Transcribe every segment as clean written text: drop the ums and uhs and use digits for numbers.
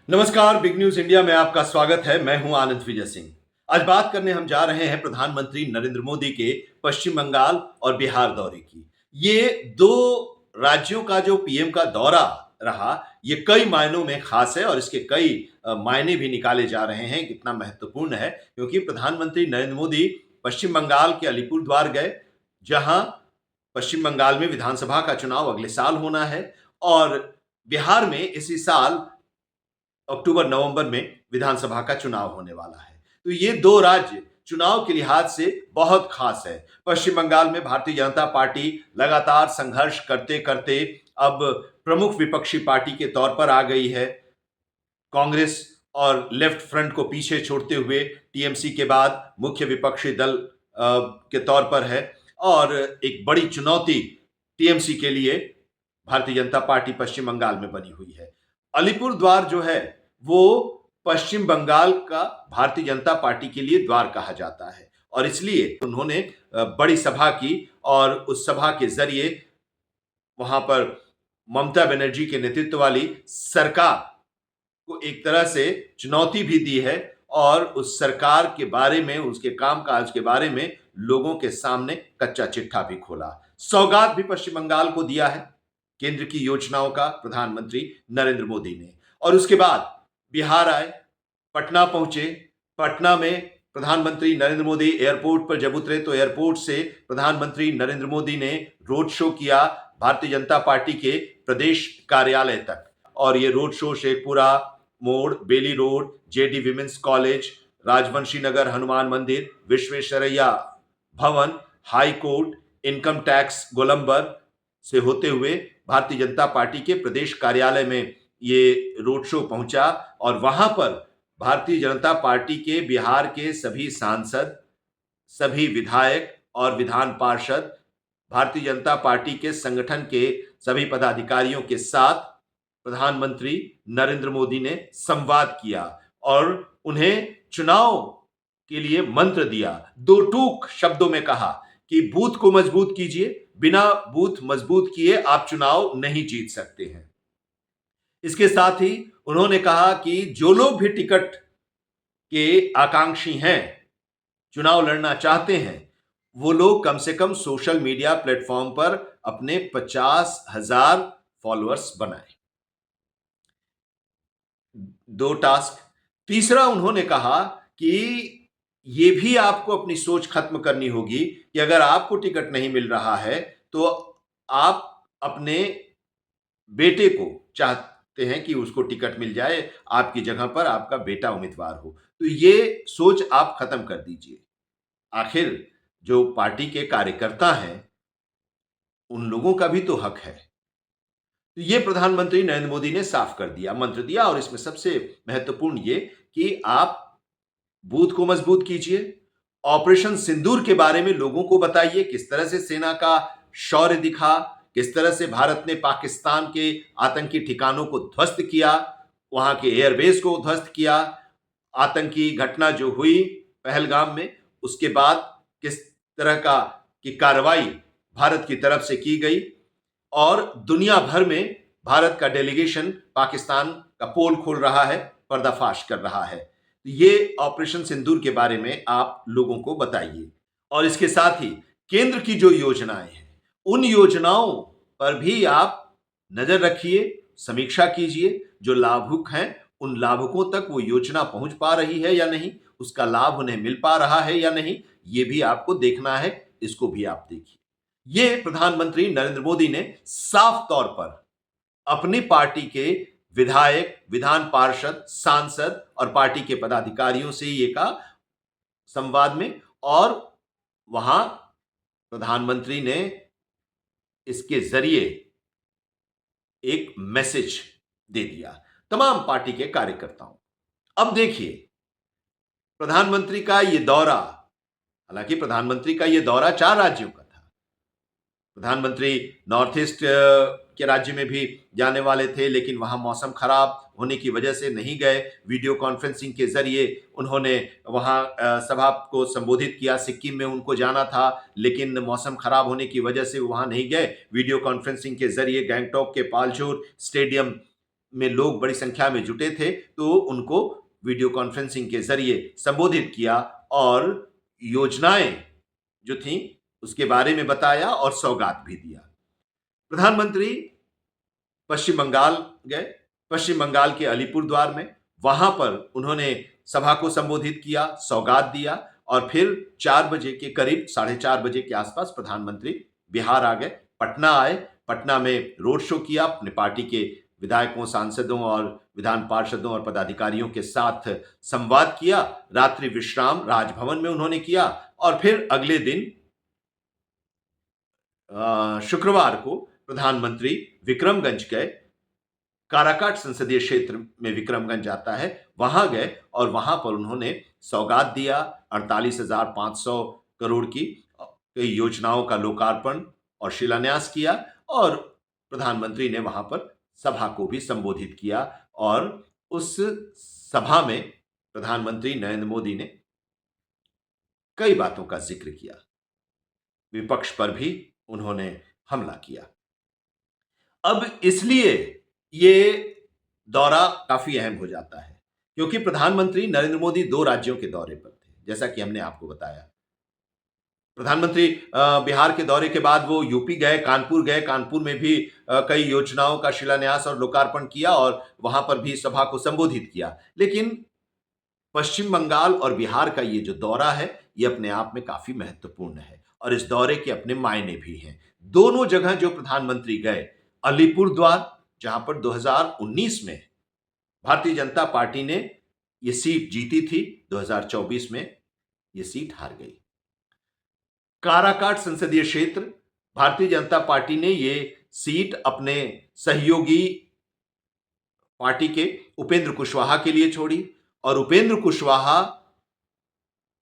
नमस्कार, big news India में आपका स्वागत है। मैं हूं आनंद विजय सिंह। आज बात करने हम जा रहे हैं प्रधानमंत्री नरेंद्र मोदी के पश्चिम बंगाल और बिहार दौरे की। ये दो राज्यों का जो पीएम का दौरा रहा, ये कई मायनों में खास है और इसके कई मायने भी निकाले जा रहे हैं कितना महत्वपूर्ण है, क्योंकि प्रधानमंत्री नरेंद्र मोदी पश्चिम बंगाल के अलीपुरद्वार गए, जहां पश्चिम बंगाल में विधानसभा का चुनाव अगले साल होना है और बिहार में इसी साल अक्टूबर नवंबर में विधानसभा का चुनाव होने वाला है। तो ये दो राज्य चुनाव के लिहाज से बहुत खास है। पश्चिम बंगाल में भारतीय जनता पार्टी लगातार संघर्ष करते करते अब प्रमुख विपक्षी पार्टी के तौर पर आ गई है। कांग्रेस और लेफ्ट फ्रंट को पीछे छोड़ते हुए टीएमसी के बाद मुख्य विपक्षी दल के तौर पर है और एक बड़ी चुनौती टीएमसी के लिए भारतीय जनता पार्टी पश्चिम बंगाल में बनी हुई है। अलीपुरद्वार जो है वो पश्चिम बंगाल का भारतीय जनता पार्टी के लिए द्वार कहा जाता है और इसलिए उन्होंने बड़ी सभा की और उस सभा के जरिए वहां पर ममता बनर्जी के नेतृत्व वाली सरकार को एक तरह से चुनौती भी दी है और उस सरकार के बारे में, उसके कामकाज के बारे में लोगों के सामने कच्चा चिट्ठा भी खोला। सौगात भी पश्चिम बंगाल को दिया है केंद्र की योजनाओं का प्रधानमंत्री नरेंद्र मोदी ने। और उसके बाद बिहार आए, पटना पहुंचे। पटना में प्रधानमंत्री नरेंद्र मोदी एयरपोर्ट पर जब उतरे तो एयरपोर्ट से प्रधानमंत्री नरेंद्र मोदी ने रोड शो किया भारतीय जनता पार्टी के प्रदेश कार्यालय तक और ये रोड शो शेखपुरा मोड़, Bailey road, JD women's college, Rajvanshi Nagar Hanuman Mandir, Visvesvaraya Bhawan, high court, income tax Golambar से होते हुए भारतीय जनता पार्टी के प्रदेश कार्यालय में ये रोड शो पहुंचा और वहां पर भारतीय जनता पार्टी के बिहार के सभी सांसद, सभी विधायक और विधान पार्षद भारतीय जनता पार्टी के संगठन के सभी पदाधिकारियों के साथ प्रधानमंत्री नरेंद्र मोदी ने संवाद किया और उन्हें चुनाव के लिए मंत्र दिया। दो टूक शब्दों में कहा कि बूथ को मजबूत कीजिए, बिना बूथ मजबूत किए आप चुनाव नहीं जीत सकते हैं। इसके साथ ही उन्होंने कहा कि जो लोग भी टिकट के आकांक्षी हैं, चुनाव लड़ना चाहते हैं, वो लोग कम से कम सोशल मीडिया प्लेटफॉर्म पर अपने 50,000 फॉलोअर्स बनाएं। दो टास्क। तीसरा, उन्होंने कहा कि ये भी आपको अपनी सोच खत्म करनी होगी कि अगर आपको टिकट नहीं मिल रहा है तो आप अपने बेटे को चाहते हैं कि उसको टिकट मिल जाए, आपकी जगह पर आपका बेटा उम्मीदवार हो। तो ये सोच आप खत्म कर दीजिए। आखिर जो पार्टी के कार्यकर्ता हैं, उन लोगों का भी तो हक है। तो ये प्रधानमंत्री नरेंद्र मोदी ने साफ कर दिया, मंत्र दिया और इसमें सबसे महत्वपूर्ण ये कि आप बूथ को मजबूत कीजिए, ऑपरेशन सिंदूर के बारे में लोगों को बताइए, किस तरह से सेना का शौर्य दिखा, किस तरह से भारत ने पाकिस्तान के आतंकी ठिकानों को ध्वस्त किया, वहां के एयरबेस को ध्वस्त किया, आतंकी घटना जो हुई पहलगाम में, उसके बाद किस तरह का की कार्रवाई भारत की तरफ से की गई और दुनिया भर में भारत का डेलीगेशन पाकिस्तान का पोल खोल रहा है, पर्दाफाश कर रहा है। ये ऑपरेशन सिंदूर के बारे में आप लोगों को बताइए और इसके साथ ही केंद्र की जो योजनाएं हैं, उन योजनाओं पर भी आप नजर रखिए, समीक्षा कीजिए। जो लाभुक हैं, उन लाभुकों तक वो योजना पहुंच पा रही है या नहीं, उसका लाभ उन्हें मिल पा रहा है या नहीं, ये भी आपको देखना है। इसको भी आप देखिए। ये प्रधानमंत्री नरेंद्र मोदी ने साफ तौर पर अपनी पार्टी के विधायक, विधान पार्षद, सांसद और पार्टी के पदाधिकारियों से ये कहा संवाद में और वहां प्रधानमंत्री ने इसके जरिए एक मैसेज दे दिया तमाम पार्टी के कार्यकर्ताओं। अब देखिए, प्रधानमंत्री का ये दौरा, हालांकि प्रधानमंत्री का ये दौरा 4 राज्यों का था। प्रधानमंत्री नॉर्थ ईस्ट के राज्य में भी जाने वाले थे, लेकिन वहां मौसम खराब होने की वजह से नहीं गए। वीडियो कॉन्फ्रेंसिंग के जरिए उन्होंने वहां सभा को संबोधित किया। सिक्किम में उनको जाना था, लेकिन मौसम खराब होने की वजह से वहां नहीं गए। वीडियो कॉन्फ्रेंसिंग के जरिए गैंगटॉक के पालजोर स्टेडियम में लोग बड़ी संख्या में जुटे थे, तो उनको वीडियो कॉन्फ्रेंसिंग के जरिए संबोधित किया और योजनाएं जो थी उसके बारे में बताया और सौगात भी दिया। प्रधानमंत्री पश्चिम बंगाल गए। पश्चिम बंगाल के अलीपुरद्वार में वहां पर उन्होंने सभा को संबोधित किया, सौगात दिया और फिर 4 बजे के करीब, 4:30 बजे के आसपास प्रधानमंत्री बिहार आ गए, पटना आए। पटना में रोड शो किया, अपने पार्टी के विधायकों, सांसदों और विधान पार्षदों और पदाधिकारियों के साथ संवाद किया। रात्रि विश्राम राजभवन में उन्होंने किया और फिर अगले दिन शुक्रवार को प्रधानमंत्री विक्रमगंज गए। काराकाट संसदीय क्षेत्र में विक्रमगंज आता है, वहां गए और वहां पर उन्होंने सौगात दिया। 48,500 करोड़ की कई योजनाओं का लोकार्पण और शिलान्यास किया और प्रधानमंत्री ने वहां पर सभा को भी संबोधित किया और उस सभा में प्रधानमंत्री नरेंद्र मोदी ने कई बातों का जिक्र किया। विपक्ष पर भी उन्होंने हमला किया। अब इसलिए ये दौरा काफी अहम हो जाता है क्योंकि प्रधानमंत्री नरेंद्र मोदी 2 राज्यों के दौरे पर थे, जैसा कि हमने आपको बताया। प्रधानमंत्री बिहार के दौरे के बाद वो यूपी गए, कानपुर गए। कानपुर में भी कई योजनाओं का शिलान्यास और लोकार्पण किया और वहां पर भी सभा को संबोधित किया। लेकिन पश्चिम बंगाल और बिहार का ये जो दौरा है, ये अपने आप में काफी महत्वपूर्ण है और इस दौरे के अपने मायने भी हैं। दोनों जगह जो प्रधानमंत्री गए, अलीपुरद्वार जहां पर 2019 में भारतीय जनता पार्टी ने ये सीट जीती थी, 2024 में ये सीट हार गई। काराकाट संसदीय क्षेत्र, भारतीय जनता पार्टी ने ये सीट अपने सहयोगी पार्टी के उपेंद्र कुशवाहा के लिए छोड़ी और उपेंद्र कुशवाहा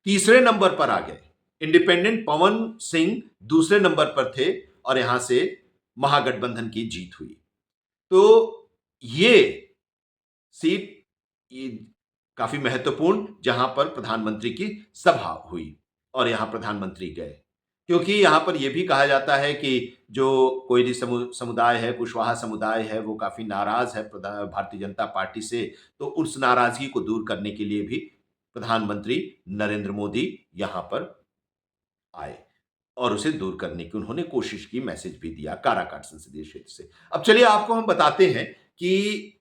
तीसरे नंबर पर आ गए। इंडिपेंडेंट पवन सिंह दूसरे नंबर पर थे और यहां से महागठबंधन की जीत हुई। तो ये सीट काफी महत्वपूर्ण, जहां पर प्रधानमंत्री की सभा हुई और यहां प्रधानमंत्री गए, क्योंकि यहां पर यह भी कहा जाता है कि जो कोयली समुदाय है, कुशवाहा समुदाय है, वो काफी नाराज है भारतीय जनता पार्टी से। तो उस नाराजगी को दूर करने के लिए भी प्रधानमंत्री नरेंद्र मोदी यहां पर आए और उसे दूर करने की उन्होंने कोशिश की, मैसेज भी दिया काराकाट संसदीय क्षेत्र से। अब चलिए आपको हम बताते हैं कि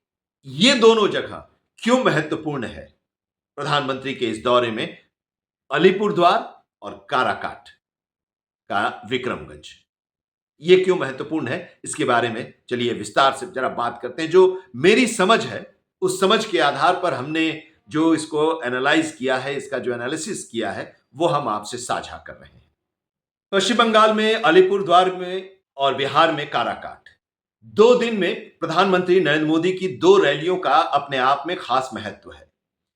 ये दोनों जगह क्यों महत्वपूर्ण है प्रधानमंत्री के इस दौरे में, अलीपुरद्वार और काराकाट का विक्रमगंज। ये क्यों महत्वपूर्ण है, इसके बारे में चलिए विस्तार से जरा बात करते हैं। जो मेरी समझ है, उस समझ के आधार पर हमने जो इसको एनालाइज किया है, इसका जो एनालिसिस किया है, वो हम आपसे साझा कर रहे हैं। पश्चिम बंगाल में अलीपुरद्वार में और बिहार में काराकाट, 2 दिन में प्रधानमंत्री नरेंद्र मोदी की 2 रैलियों का अपने आप में खास महत्व है।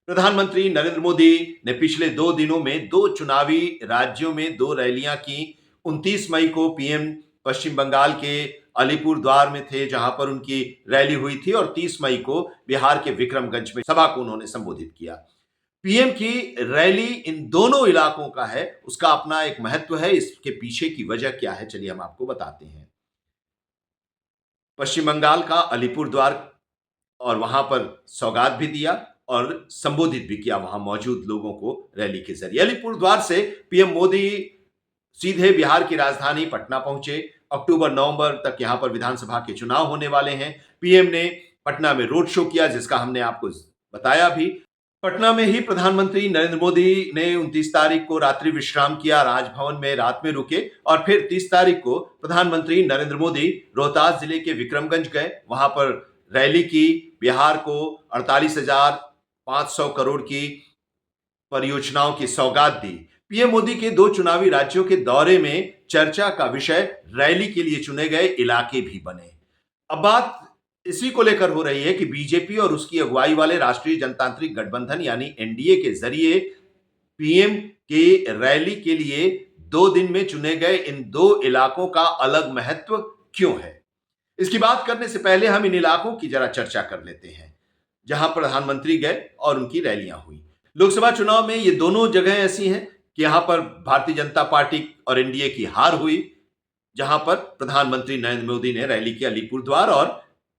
प्रधानमंत्री नरेंद्र मोदी ने पिछले 2 दिनों में 2 चुनावी राज्यों में 2 रैलियां की। 29 मई को पीएम पश्चिम बंगाल के अलीपुरद्वार में थे, जहां पर उनकी रैली हुई थी, और 30 मई को बिहार के विक्रमगंज में सभा को उन्होंने संबोधित किया। पीएम की रैली इन दोनों इलाकों का है, उसका अपना एक महत्व है। इसके पीछे की वजह क्या है, चलिए हम आपको बताते हैं। पश्चिम बंगाल का अलीपुरद्वार, और वहां पर सौगात भी दिया और संबोधित भी किया वहां मौजूद लोगों को रैली के जरिए। अलीपुरद्वार से पीएम मोदी सीधे बिहार की राजधानी पटना पहुंचे। अक्टूबर-नवंबर तक यहां पर विधानसभा के चुनाव होने वाले हैं। पीएम ने पटना में रोड शो किया, जिसका हमने आपको बताया भी। पटना में ही प्रधानमंत्री नरेंद्र मोदी ने 29 तारीख को रात्रि विश्राम किया, राजभवन में रात में रुके और फिर 30 तारीख को प्रधानमंत्री नरेंद्र मोदी रोहतास जिले के विक्रमगंज गए, वहां पर रैली की। बिहार को 48,500 करोड़ की परियोजनाओं की सौगात दी। पीएम मोदी के 2 चुनावी राज्यों के दौरे में चर्चा का विषय रैली के लिए चुने गए इलाके भी बने। अब बात इसी को लेकर हो रही है कि बीजेपी और उसकी अगुवाई वाले राष्ट्रीय जनतांत्रिक गठबंधन यानी एनडीए के जरिए पीएम के रैली के लिए 2 दिन में चुने गए इन 2 इलाकों का अलग महत्व क्यों है, इसकी बात करने से पहले हम इन इलाकों की जरा चर्चा कर लेते हैं जहां प्रधानमंत्री गए और उनकी रैलियां हुई। लोकसभा चुनाव में ये दोनों जगह ऐसी हैं कि यहां पर भारतीय जनता पार्टी और एनडीए की हार हुई, जहां पर प्रधानमंत्री नरेंद्र मोदी ने रैली की अलीपुरद्वार और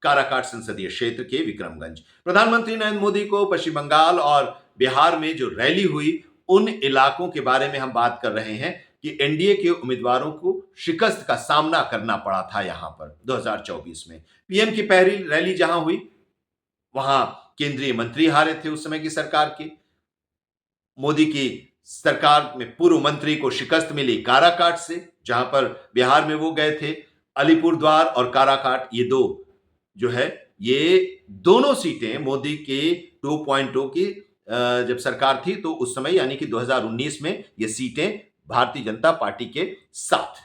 काराकाट संसदीय क्षेत्र के विक्रमगंज। प्रधानमंत्री नरेंद्र मोदी को पश्चिम बंगाल और बिहार में जो रैली हुई, उन इलाकों के बारे में हम बात कर रहे हैं कि एनडीए के उम्मीदवारों को शिकस्त का सामना करना पड़ा था यहां पर 2024 में। पीएम की पहली रैली जहां हुई, वहां केंद्रीय मंत्री हारे थे उस समय की सरकार के। मोदी की सरकार में पूर्व मंत्री को शिकस्त मिली काराकाट से, जहां पर बिहार में वो गए थे। अलीपुरद्वार और काराकाट, ये दो जो है, ये दोनों सीटें मोदी के 2.0 की जब सरकार थी तो उस समय यानी कि 2019 में ये सीटें भारतीय जनता पार्टी के साथ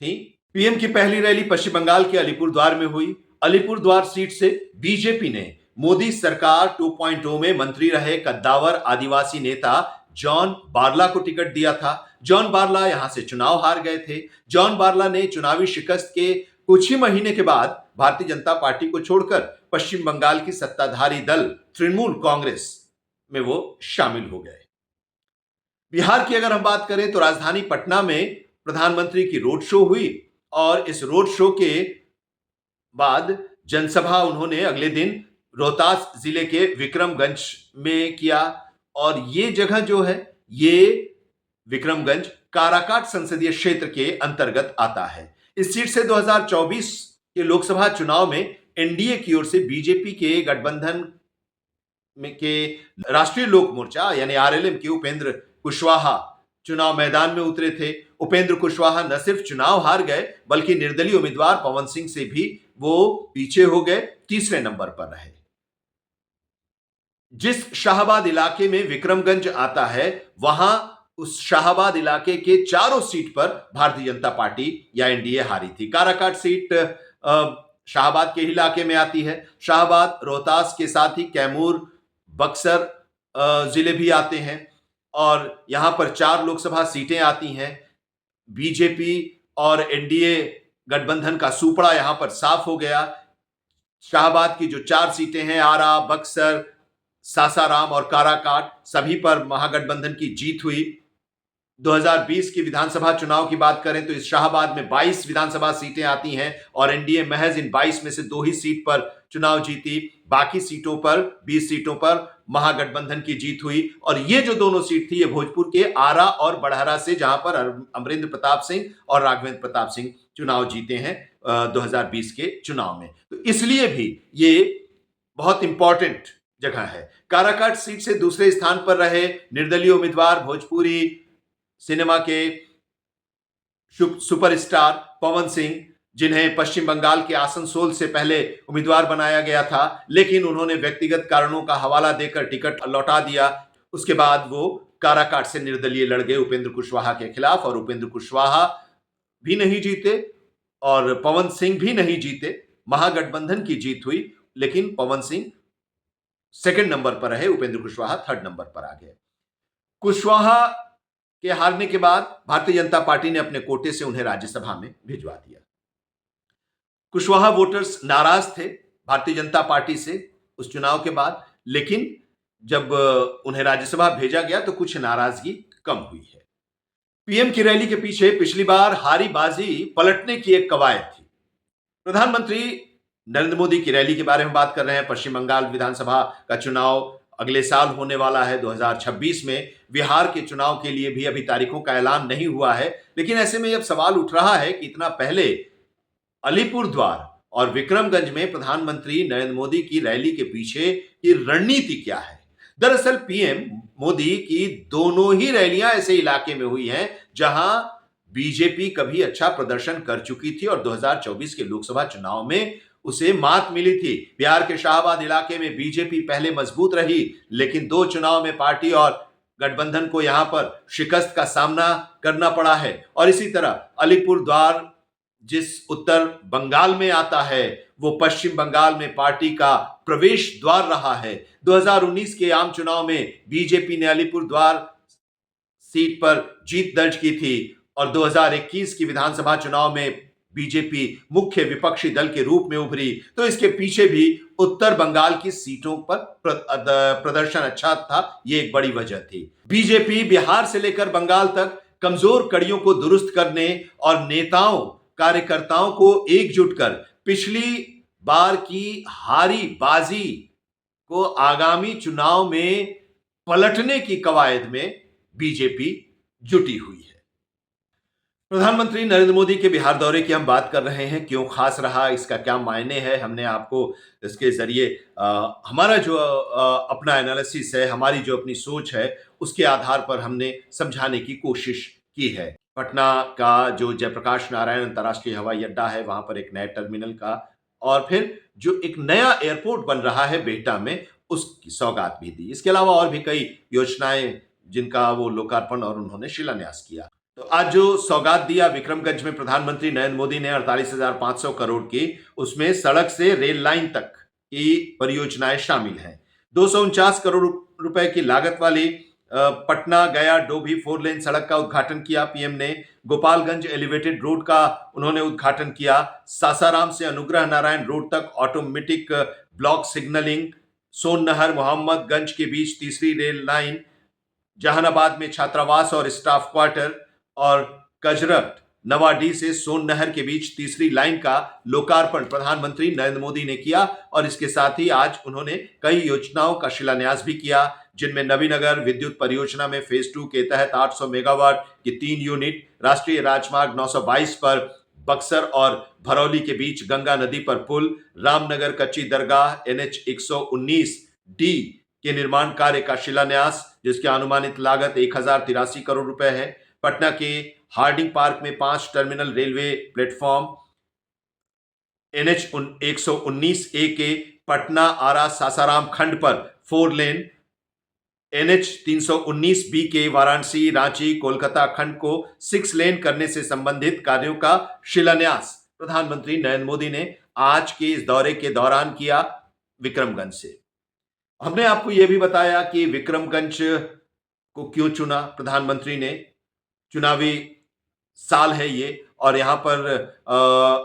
थी। पीएम की पहली रैली पश्चिम बंगाल के अलीपुरद्वार में हुई। अलीपुरद्वार सीट से बीजेपी ने मोदी सरकार 2.0 में मंत्री रहे कद्दावर आदिवासी नेता जॉन बारला को टिकट दिया था। जॉन बारला यहां से चुनाव हार गए थे। जॉन बारला ने चुनावी शिकस्त के कुछ ही महीने के बाद भारतीय जनता पार्टी को छोड़कर पश्चिम बंगाल की सत्ताधारी दल तृणमूल कांग्रेस में वो शामिल हो गए। बिहार की अगर हम बात करें तो राजधानी पटना में प्रधानमंत्री की रोड शो हुई और इस रोड शो के बाद जनसभा उन्होंने अगले दिन रोहतास जिले के विक्रमगंज में किया। और ये जगह जो है, ये विक्रमगंज काराकाट संसदीय क्षेत्र के अंतर्गत आता है। इस सीट से 2024 के लोकसभा चुनाव में एनडीए की ओर से बीजेपी के गठबंधन में के राष्ट्रीय लोक मोर्चा यानी आरएलएम के उपेंद्र कुशवाहा चुनाव मैदान में उतरे थे। उपेंद्र कुशवाहा न सिर्फ चुनाव हार गए बल्कि निर्दलीय उम्मीदवार पवन सिंह से भी वो पीछे हो गए, तीसरे नंबर पर रहे। जिस शाहबाद इलाके में विक्रमगंज आता है, वहां उस शाहबाद इलाके के चारों सीट पर भारतीय जनता पार्टी या एनडीए हारी थी। काराकाट सीट शाहबाद के इलाके में आती है। शाहबाद, रोहतास के साथ ही कैमूर, बक्सर जिले भी आते हैं और यहां पर 4 लोकसभा सीटें आती हैं। बीजेपी और एनडीए गठबंधन का सुपड़ा यहां पर साफ हो गया। शाहबाद की जो 4 सीटें हैं, आरा, बक्सर, सासाराम और काराकाट, सभी पर महागठबंधन की जीत हुई। 2020 की विधानसभा चुनाव की बात करें तो इस शाहबाद में 22 विधानसभा सीटें आती हैं और एनडीए महज इन 22 में से 2 ही सीट पर चुनाव जीती। बाकी सीटों पर 20 सीटों पर महागठबंधन की जीत हुई। और ये जो दोनों सीट थी, ये भोजपुर के आरा और बड़हरा से, जहां पर अमरेंद्र प्रताप सिंह और राघवेंद्र प्रताप सिंह चुनाव जीते हैं 2020 के चुनाव में। तो इसलिए भी ये बहुत इंपॉर्टेंट जगह है। काराकाट सीट से दूसरे स्थान पर रहे निर्दलीय उम्मीदवार भोजपुरी सिनेमा के सुपरस्टार पवन सिंह, जिन्हें पश्चिम बंगाल के आसनसोल से पहले उम्मीदवार बनाया गया था, लेकिन उन्होंने व्यक्तिगत कारणों का हवाला देकर टिकट लौटा दिया। उसके बाद वो काराकाट से निर्दलीय लड़ गए उपेंद्र कुशवाहा के खिलाफ और उपेंद्र कुशवाहा भी नहीं जीते और पवन सिंह भी नहीं जीते। महागठबंधन की जीत हुई, लेकिन पवन सिंह सेकंड नंबर पर रहे, उपेंद्र कुशवाहा थर्ड नंबर पर आ गए। कुशवाहा के हारने के बाद भारतीय जनता पार्टी ने अपने कोटे से उन्हें राज्यसभा में भिजवा दिया। कुशवाहा वोटर्स नाराज थे भारतीय जनता पार्टी से उस चुनाव के बाद, लेकिन जब उन्हें राज्यसभा भेजा गया तो कुछ नाराजगी कम हुई है। पीएम की रैली के पीछे पिछली बार हारी बाजी पलटने की एक कवायद थी। प्रधानमंत्री नरेंद्र मोदी की रैली के बारे में बात कर रहे हैं। पश्चिम बंगाल विधानसभा का चुनाव अगले साल होने वाला है 2026 में। बिहार के चुनाव के लिए भी अभी तारीखों का ऐलान नहीं हुआ है, लेकिन ऐसे में अब सवाल उठ रहा है कि इतना पहले अलीपुरद्वार और विक्रमगंज में प्रधानमंत्री नरेंद्र मोदी की रैली के पीछे की रणनीति क्या है। दरअसल पीएम मोदी की दोनों ही रैलियां ऐसे इलाके में हुई हैं जहां बीजेपी कभी अच्छा प्रदर्शन कर चुकी थी और 2024 के लोकसभा चुनाव में उसे मात मिली थी। बिहार के शाहबाद इलाके में बीजेपी पहले मजबूत रही, लेकिन 2 चुनाव में पार्टी और गठबंधन को यहां पर शिकस्त का सामना करना पड़ा है। और इसी तरह अलीपुरद्वार जिस उत्तर बंगाल में आता है, वो पश्चिम बंगाल में पार्टी का प्रवेश द्वार रहा है। 2019 के आम चुनाव में बीजेपी ने अलीपुरद्वार सीट पर जीत दर्ज की थी और 2021 की विधानसभा चुनाव में बीजेपी मुख्य विपक्षी दल के रूप में उभरी। तो इसके पीछे भी उत्तर बंगाल की सीटों पर प्रदर्शन अच्छा था, ये एक बड़ी वजह थी। बीजेपी बिहार से लेकर बंगाल तक कमजोर कड़ियों को दुरुस्त करने और नेताओं कार्यकर्ताओं को एकजुट कर पिछली बार की हारी बाजी को आगामी चुनाव में पलटने की कवायद में बीजेपी जुटी हुई है। प्रधानमंत्री नरेंद्र मोदी के बिहार दौरे की हम बात कर रहे हैं, क्यों खास रहा, इसका क्या मायने है, हमने आपको इसके जरिए हमारा जो अपना एनालिसिस है, हमारी जो अपनी सोच है, उसके आधार पर हमने समझाने की कोशिश की है। पटना का जो जयप्रकाश नारायण अंतर्राष्ट्रीय हवाई अड्डा है, वहां पर एक नए टर्मिनल का और फिर जो एक नया एयरपोर्ट बन रहा है बिहटा में, उसकी सौगात भी दी। इसके अलावा और भी कई योजनाएं जिनका वो लोकार्पण और उन्होंने शिलान्यास किया। तो आज जो सौगात दिया विक्रमगंज में प्रधानमंत्री नरेंद्र मोदी ने 48,500 करोड़ की, उसमें सड़क से रेल लाइन तक की परियोजनाएं शामिल हैं। 249 करोड़ रुपए की लागत वाली पटना गया डोभी 4 लेन सड़क का उद्घाटन किया पीएम ने। गोपालगंज एलिवेटेड रोड का उन्होंने उद्घाटन किया। सासाराम से अनुग्रह नारायण रोड तक ऑटोमेटिक ब्लॉक सिग्नलिंग। सोननहर मोहम्मदगंज के बीच तीसरी रेल लाइन। जहानाबाद में छात्रावास और स्टाफ क्वार्टर और कजरट नवाडी से सोननहर के बीच तीसरी लाइन का लोकार्पण प्रधानमंत्री नरेंद्र मोदी ने किया और इसके साथ ही आज उन्होंने कई योजनाओं का शिलान्यास भी किया, जिनमें नवीनगर विद्युत परियोजना में फेज 2 के तहत 800 मेगावाट की 3 यूनिट, राष्ट्रीय राजमार्ग 922 पर बक्सर और भरौली के बीच गंगा नदी पर पुल, रामनगर कच्ची दरगाह NH 119 डी के निर्माण कार्य का शिलान्यास, जिसकी अनुमानित लागत 1083 करोड़ रुपए है। पटना के हार्डिंग पार्क में 5 terminal railway platform. NH 119A के पटना आरा सासाराम खंड पर 4 लेन। NH 319B के वाराणसी रांची कोलकाता खंड को 6 लेन करने से संबंधित कार्यों का शिलान्यास प्रधानमंत्री नरेंद्र मोदी ने आज के इस दौरे के दौरान किया विक्रमगंज से। हमने आपको यह भी बताया कि विक्रमगंज को क्यों चुना प्रधानमंत्री ने। चुनावी साल है ये और यहां पर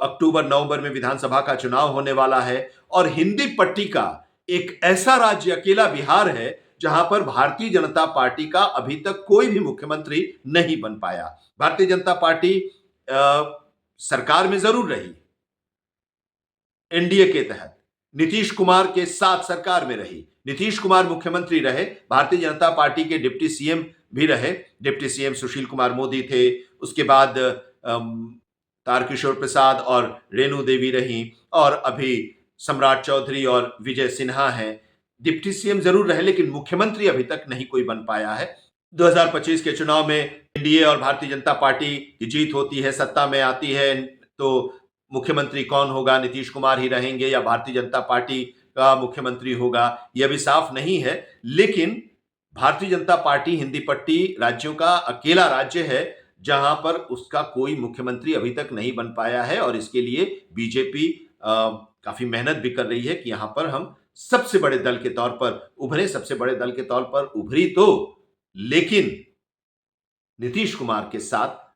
अक्टूबर नवंबर में विधानसभा का चुनाव होने वाला है और हिंदी पट्टी का एक ऐसा राज्य अकेला बिहार है जहां पर भारतीय जनता पार्टी का अभी तक कोई भी मुख्यमंत्री नहीं बन पाया। भारतीय जनता पार्टी सरकार में जरूर रही, एनडीए के तहत नीतीश कुमार के साथ सरकार में रही, नीतीश कुमार मुख्यमंत्री रहे, भारतीय जनता पार्टी के डिप्टी सीएम भी रहे, डिप्टी सीएम सुशील कुमार मोदी थे, उसके बाद तारकिशोर प्रसाद और रेणु देवी रही और अभी सम्राट चौधरी और विजय सिन्हा हैं। डिप्टी सीएम जरूर रहे लेकिन मुख्यमंत्री अभी तक नहीं कोई बन पाया है। 2025 के चुनाव में एनडीए और भारतीय जनता पार्टी की जीत होती है, सत्ता में आती है, तो मुख्यमंत्री कौन होगा, नीतीश कुमार ही रहेंगे या भारतीय जनता पार्टी का मुख्यमंत्री होगा, यह भी साफ नहीं है। लेकिन भारतीय जनता पार्टी हिंदी पट्टी राज्यों का अकेला राज्य है जहां पर उसका कोई मुख्यमंत्री अभी तक नहीं बन पाया है और इसके लिए बीजेपी काफी मेहनत भी कर रही है कि यहां पर हम सबसे बड़े दल के तौर पर उभरे। सबसे बड़े दल के तौर पर उभरी तो, लेकिन नीतीश कुमार के साथ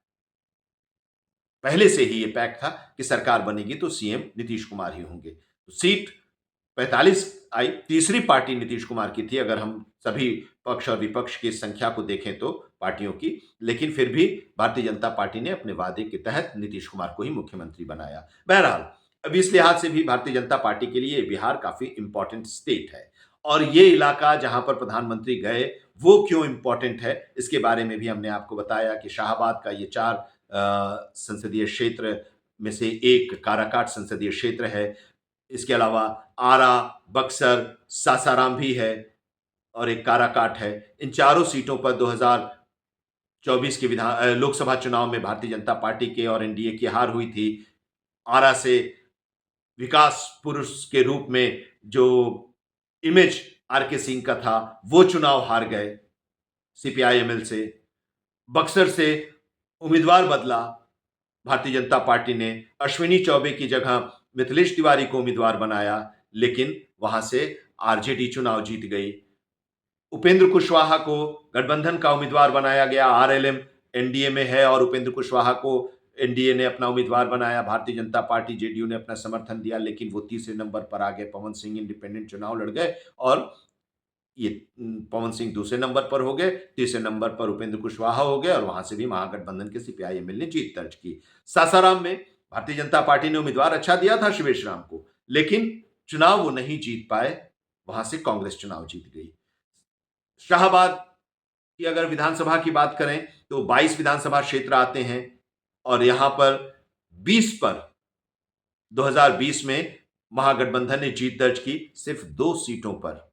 पहले से ही यह पैक्ट था कि सरकार बनेगी तो सीएम नीतीश कुमार ही होंगे। तो सीट 45 आई, तीसरी पार्टी नीतीश कुमार की थी अगर हम सभी पक्ष और विपक्ष की संख्या को देखें तो पार्टियों की, लेकिन फिर भी भारतीय जनता पार्टी ने अपने वादे के तहत नीतीश कुमार को ही मुख्यमंत्री बनाया। बहरहाल अब इस लिहाज से भी भारतीय जनता पार्टी के लिए बिहार काफी इंपॉर्टेंट स्टेट है और ये इलाका जहां पर प्रधानमंत्री गए वो क्यों इंपॉर्टेंट है, इसके बारे में भी हमने आपको बताया कि शाहाबाद का ये 4 संसदीय क्षेत्र में से एक काराकाट संसदीय क्षेत्र है। इसके अलावा आरा, बक्सर, सासाराम भी है और एक काराकाट है। इन चारों सीटों पर 2024 के लोकसभा चुनाव में भारतीय जनता पार्टी के और एनडीए की हार हुई थी। आरा से विकास पुरुष के रूप में जो इमेज आरके सिंह का था वो चुनाव हार गए सीपीआई-एमएल से। बक्सर से उम्मीदवार बदला, भारतीय जनता पार्टी ने अश्विनी चौबे की जगह मिथिलेश तिवारी को उम्मीदवार बनाया, लेकिन वहां से आरजेडी चुनाव जीत गई। उपेंद्र कुशवाहा को गठबंधन का उम्मीदवार बनाया गया, आरएलएम एनडीए में है और उपेंद्र कुशवाहा को एनडीए ने अपना उम्मीदवार बनाया। भारतीय जनता पार्टी जेडीयू ने अपना समर्थन दिया, लेकिन वो तीसरे नंबर पर आ गए। पवन सिंह इंडिपेंडेंट चुनाव लड़ गए और ये पवन सिंह दूसरे नंबर पर हो गए, तीसरे नंबर पर उपेंद्र कुशवाहा हो गए और वहां से भी महागठबंधन के सीपीआई-एमएल ने जीत दर्ज की। सासाराम में भारतीय जनता पार्टी ने उम्मीदवार अच्छा दिया था शिवेश राम को, लेकिन चुनाव वो नहीं जीत पाए, वहां से कांग्रेस चुनाव जीत गई। शाहाबाद की अगर विधानसभा की बात करें तो 22 विधानसभा क्षेत्र आते हैं और यहां पर 20 पर 2020 में महागठबंधन ने जीत दर्ज की। सिर्फ 2 सीटों पर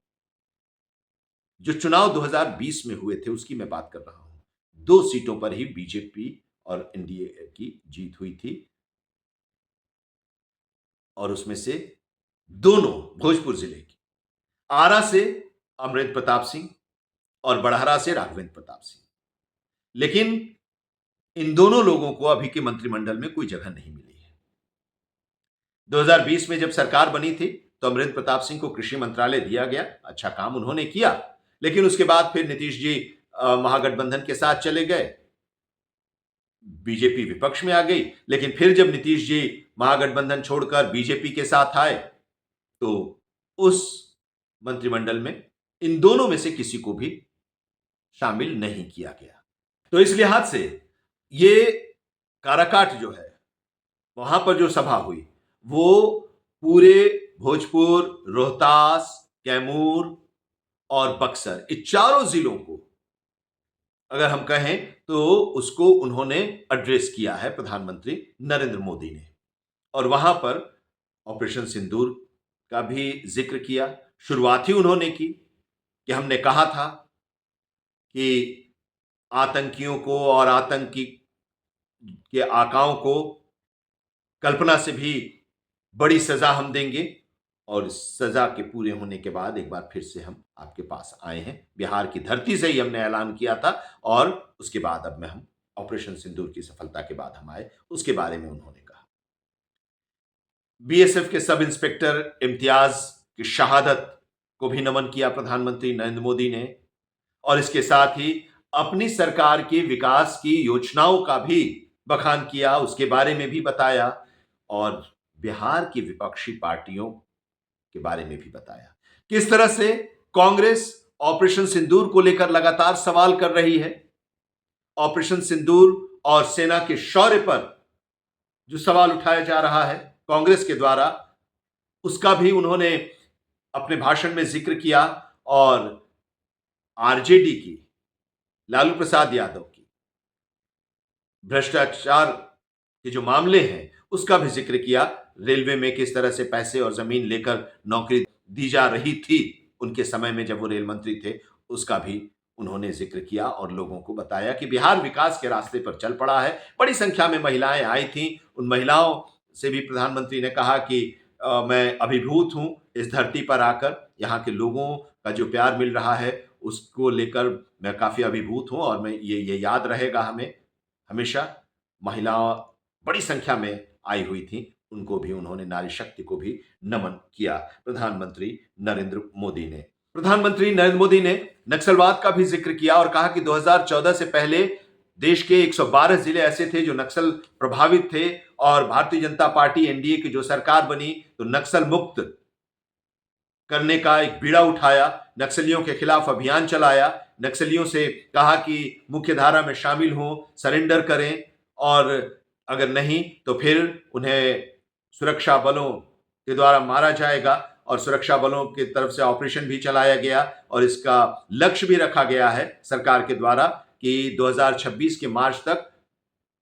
जो चुनाव 2020 में हुए थे उसकी मैं बात कर रहा हूं, 2 सीटों पर ही बीजेपी और एनडीए की जीत हुई थी और उसमें से दोनों भोजपुर जिले की, आरा से अमरेंद्र प्रताप सिंह और बड़हरा से राघवेंद्र प्रताप सिंह। लेकिन इन दोनों लोगों को अभी के मंत्रिमंडल में कोई जगह नहीं मिली है। 2020 में जब सरकार बनी थी तो अमरेंद्र प्रताप सिंह को कृषि मंत्रालय दिया गया, अच्छा काम उन्होंने किया, लेकिन उसके बाद फिर नीतीश जी महागठबंधन के साथ चले गए, बीजेपी विपक्ष में आ गई। लेकिन फिर जब नीतीश जी महागठबंधन छोड़कर बीजेपी के साथ आए तो उस मंत्रिमंडल में इन दोनों में से किसी को भी शामिल नहीं किया गया। तो इस लिहाज से ये काराकाट जो है, वहां पर जो सभा हुई वो पूरे भोजपुर, रोहतास, कैमूर और बक्सर, इन चारों जिलों को अगर हम कहें तो उसको उन्होंने एड्रेस किया है प्रधानमंत्री नरेंद्र मोदी ने। और वहां पर ऑपरेशन सिंदूर का भी जिक्र किया। शुरुआत ही उन्होंने की कि हमने कहा था कि आतंकियों को और आतंकी के आकाओं को कल्पना से भी बड़ी सजा हम देंगे और इस सजा के पूरे होने के बाद एक बार फिर से हम आपके पास आए हैं। बिहार की धरती से ही हमने ऐलान किया था और उसके बाद अब में हम ऑपरेशन सिंदूर की सफलता के बाद हम आए, उसके बारे में उन्होंने कहा। बीएसएफ के सब इंस्पेक्टर इम्तियाज की शहादत को भी नमन किया प्रधानमंत्री नरेंद्र मोदी ने और इसके साथ ही अपनी सरकार की विकास की योजनाओं का भी बखान किया, उसके बारे में भी बताया और बिहार की विपक्षी पार्टियों के बारे में भी बताया। किस तरह से कांग्रेस ऑपरेशन सिंदूर को लेकर लगातार सवाल कर रही है। ऑपरेशन सिंदूर और सेना के शौर्य पर जो सवाल उठाया जा रहा है कांग्रेस के द्वारा, उसका भी उन्होंने अपने भाषण में जिक्र किया और आरजेडी की, लालू प्रसाद यादव की भ्रष्टाचार के जो मामले हैं उसका भी जिक्र किया। रेलवे में किस तरह से पैसे और जमीन लेकर नौकरी दी जा रही थी उनके समय में जब वो रेल मंत्री थे, उसका भी उन्होंने जिक्र किया और लोगों को बताया कि बिहार विकास के रास्ते पर चल पड़ा है। बड़ी संख्या में महिलाएं आई थीं, उन महिलाओं से भी प्रधानमंत्री ने कहा कि मैं अभिभूत हूं इस धरती पर आकर, यहाँ के लोगों का जो प्यार मिल रहा है उसको लेकर मैं काफी अभिभूत हूं और मैं ये याद रहेगा हमें हमेशा। महिलाओं बड़ी संख्या में आई हुई थी, उनको भी उन्होंने, नारी शक्ति को भी नमन किया प्रधानमंत्री नरेंद्र मोदी ने। प्रधानमंत्री नरेंद्र मोदी ने नक्सलवाद का भी जिक्र किया और कहा कि 2014 से पहले देश के 112 जिले ऐसे थे जो नक्सल प्रभावित थे और भारतीय जनता पार्टी एनडीए की जो सरकार बनी तो नक्सल मुक्त करने का एक बीड़ा उठाया, नक्सलियों के खिलाफ अभियान चलाया, नक्सलियों से कहा कि मुख्य धारा में शामिल हों, सरेंडर करें और अगर नहीं तो फिर उन्हें सुरक्षा बलों के द्वारा मारा जाएगा और सुरक्षा बलों की तरफ से ऑपरेशन भी चलाया गया और इसका लक्ष्य भी रखा गया है सरकार के द्वारा कि 2026 के मार्च तक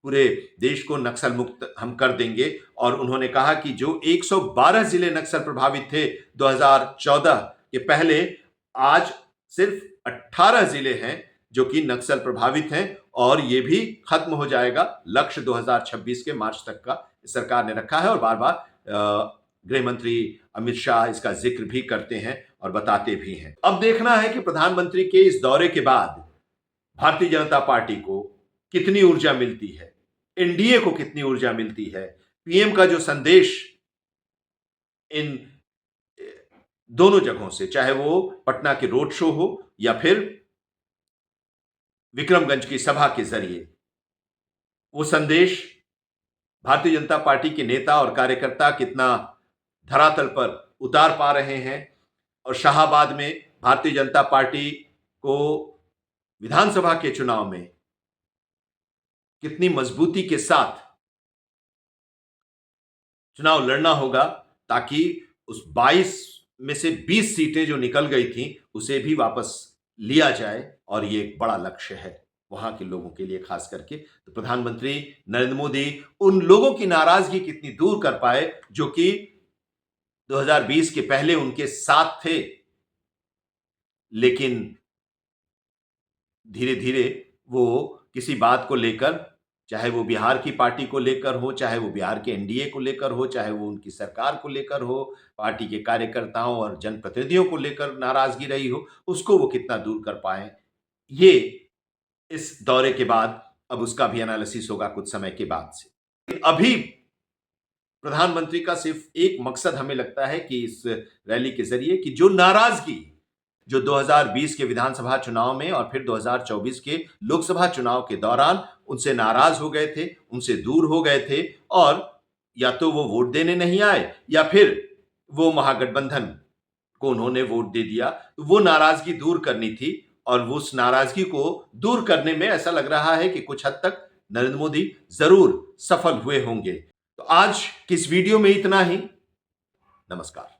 पूरे देश को नक्सल मुक्त हम कर देंगे। और उन्होंने कहा कि जो 112 जिले नक्सल प्रभावित थे 2014 के पहले, आज सिर्फ 18 जिले हैं जो कि नक्सल प्रभावित हैं और ये भी खत्म हो जाएगा। लक्ष्य 2026 के मार्च तक का सरकार ने रखा है और बार बार गृह मंत्री अमित शाह इसका जिक्र भी करते हैं और बताते भी हैं। अब देखना है कि प्रधानमंत्री के इस दौरे के बाद भारतीय जनता पार्टी को कितनी ऊर्जा मिलती है, एनडीए को कितनी ऊर्जा मिलती है। पीएम का जो संदेश इन दोनों जगहों से, चाहे वो पटना के रोड शो हो या फिर विक्रमगंज की सभा के जरिए, वो संदेश भारतीय जनता पार्टी के नेता और कार्यकर्ता कितना धरातल पर उतार पा रहे हैं और शाहाबाद में भारतीय जनता पार्टी को विधानसभा के चुनाव में कितनी मजबूती के साथ चुनाव लड़ना होगा ताकि उस 22 में से 20 सीटें जो निकल गई थी उसे भी वापस लिया जाए, और ये एक बड़ा लक्ष्य है वहां के लोगों के लिए खास करके। तो प्रधानमंत्री नरेंद्र मोदी उन लोगों की नाराजगी कितनी दूर कर पाए जो कि 2020 के पहले उनके साथ थे, लेकिन धीरे धीरे वो किसी बात को लेकर, चाहे वो बिहार की पार्टी को लेकर हो, चाहे वो बिहार के एनडीए को लेकर हो, चाहे वो उनकी सरकार को लेकर हो, पार्टी के कार्यकर्ताओं और जनप्रतिनिधियों को लेकर नाराजगी रही हो, उसको वो कितना दूर कर पाए, ये इस दौरे के बाद अब उसका भी एनालिसिस होगा कुछ समय के बाद से। अभी प्रधानमंत्री का सिर्फ एक मकसद हमें लगता है कि इस रैली के जरिए कि जो नाराजगी जो 2020 के विधानसभा चुनाव में और फिर 2024 के लोकसभा चुनाव के दौरान उनसे नाराज हो गए थे, उनसे दूर हो गए थे, और या तो वो वोट देने नहीं आए या फिर वो महागठबंधन को उन्होंने वोट दे दिया, तो वो नाराजगी दूर करनी थी। और वो उस नाराजगी को दूर करने में ऐसा लग रहा है कि कुछ हद तक नरेंद्र मोदी जरूर सफल हुए होंगे। तो आज की इस वीडियो में इतना ही। नमस्कार।